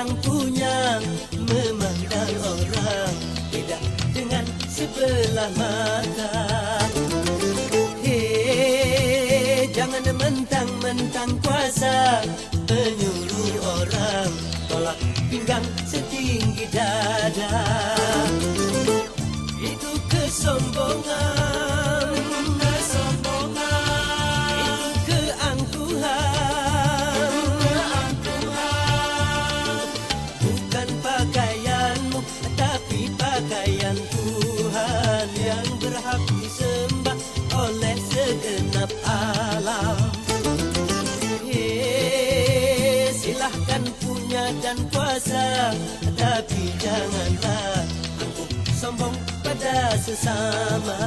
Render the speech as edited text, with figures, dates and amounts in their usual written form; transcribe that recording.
yang punya. Memandang orang beda dengan sebelah mata. Hei, jangan mentang-mentang kuasa menyuruh orang tolak pinggang setinggi dada. Itu kesombongan, itu keangkuhan. Bukan pakaianmu, tapi pakaian Tuhan yang berhak disembah oleh segenap alam. Silahkan punya dan kuasa, tapi janganlah angkuh sombong pada sesama.